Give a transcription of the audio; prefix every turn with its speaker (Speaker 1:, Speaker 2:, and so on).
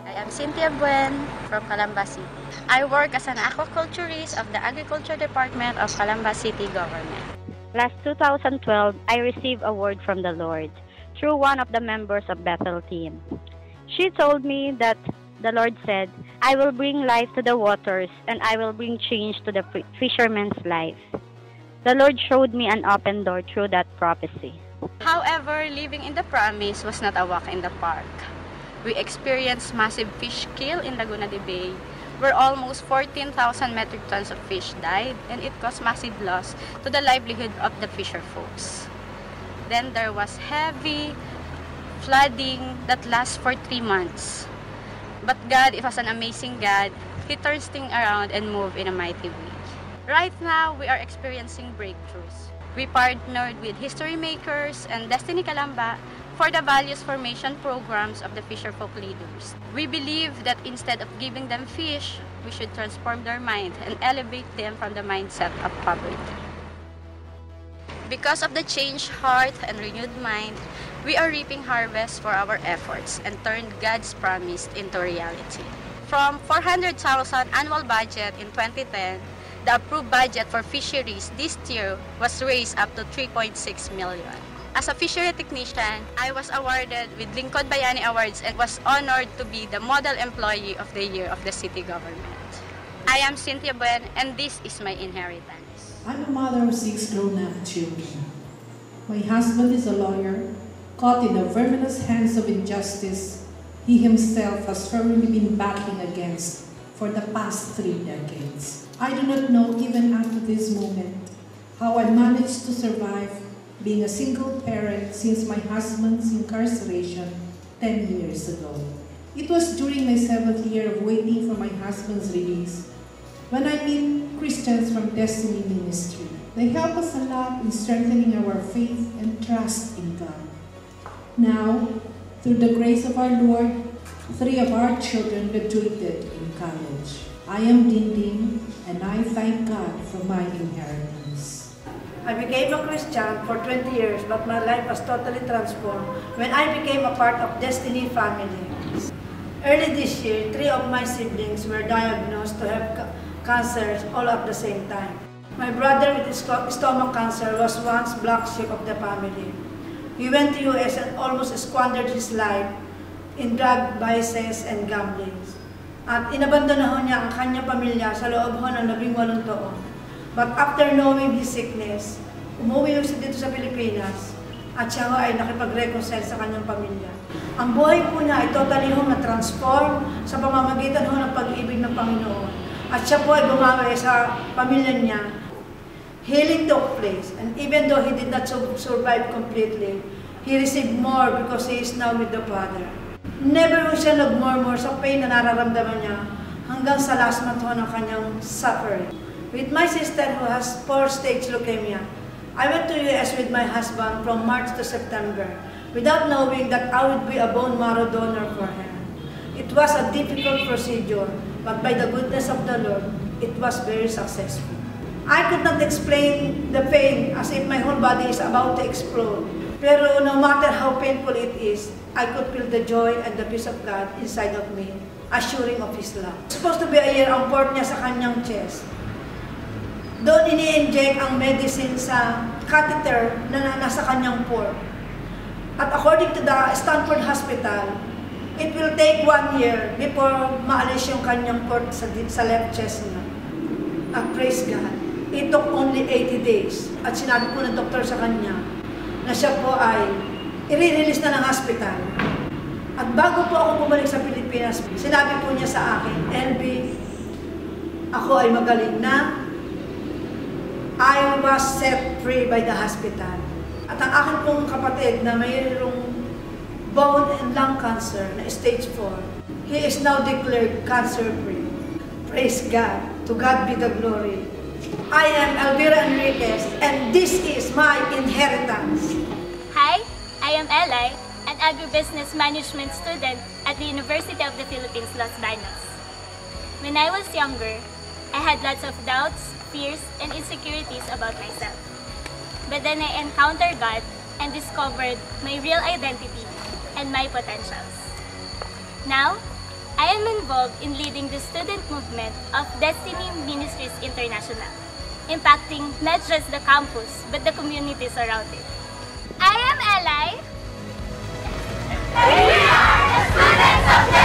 Speaker 1: I am Cynthia Buen from Calamba City. I work as an aquaculturist of the Agriculture Department of Calamba City Government.
Speaker 2: Last 2012, I received a word from the Lord through one of the members of Bethel team. She told me that the Lord said, I will bring life to the waters and I will bring change to the fisherman's life. The Lord showed me an open door through that prophecy.
Speaker 1: However, living in the promise was not a walk in the park. We experienced massive fish kill in Laguna de Bay, where almost 14,000 metric tons of fish died, and it caused massive loss to the livelihood of the fisher folks. Then there was heavy flooding that lasted for 3 months. But God, it was an amazing God. He turns things around and moves in a mighty way. Right now, we are experiencing breakthroughs. We partnered with history makers and Destiny Calamba for the values formation programs of the fisherfolk leaders. We believe that instead of giving them fish, we should transform their mind and elevate them from the mindset of poverty. Because of the changed heart and renewed mind, we are reaping harvest for our efforts and turned God's promise into reality. From 400,000 annual budget in 2010, the approved budget for fisheries this year was raised up to 3.6 million. As a fishery technician, I was awarded with Lingkod Bayani Awards and was honored to be the Model Employee of the Year of the city government. I am Cynthia Buen, and this is my inheritance.
Speaker 3: I'm a mother of 6 grown-up children. My husband is a lawyer, caught in the verminous hands of injustice he himself has firmly been battling against for the past 3 decades. I do not know, even after this moment, how I managed to survive being a single parent since my husband's incarceration 10 years ago. It was during my 7th year of waiting for my husband's release when I meet Christians from Destiny Ministry. They help us a lot in strengthening our faith and trust in God. Now, through the grace of our Lord, 3 of our children graduated in college. I am Dinding, and I thank God for my inheritance.
Speaker 4: I became a Christian for 20 years, but my life was totally transformed when I became a part of Destiny family. Early this year, 3 of my siblings were diagnosed to have cancers all at the same time. My brother with stomach cancer was once black sheep of the family. He went to US and almost squandered his life in drug vices and gambling. At inabandonahan niya ang kanyang pamilya sa loob ng 18 taon. But after knowing his sickness, umuwi siya dito sa Pilipinas at siya ay nakipag-reconcile sa kanyang pamilya. Ang buhay po niya ay totally na-transform sa pamamagitan ng pag-ibig ng Panginoon. At siya po ay bumawi sa pamilya niya. Healing took place, and even though he did not survive completely, he received more because he is now with the Father. Never siya nag-murmur sa pain na nararamdaman niya hanggang sa last month ng kanyang suffering. With my sister who has 4-stage leukemia, I went to US with my husband from March to September without knowing that I would be a bone marrow donor for her. It was a difficult procedure, but by the goodness of the Lord, it was very successful. I could not explain the pain as if my whole body is about to explode. Pero no matter how painful it is, I could feel the joy and the peace of God inside of me, assuring of His love. It's supposed to be a year ang port niya sa kanyang chest. Doon ini-inject ang medicine sa catheter na nasa kanyang port. At according to the Stanford Hospital, it will take 1 year before maalis yung kanyang port sa left chest niya. Praise God. It took only 80 days. At sinabi po ng doktor sa kanya na siya po ay i-release na ng hospital. At bago po ako bumalik sa Pilipinas, sinabi po niya sa akin, LB, ako ay magaling na. I was set free by the hospital. At ang akin pong kapatid na mayroong bone and lung cancer na stage 4, he is now declared cancer-free. Praise God. To God be the glory. I am Elvira Enriquez, and this is my inheritance.
Speaker 5: Hi, I am Eli, an agribusiness management student at the University of the Philippines, Los Baños. When I was younger, I had lots of doubts, fears, and insecurities about myself. But then I encountered God and discovered my real identity and my potentials. Now, I am involved in leading the student movement of Destiny Ministries International, impacting not just the campus, but the communities around it. I am Eli. We are the students of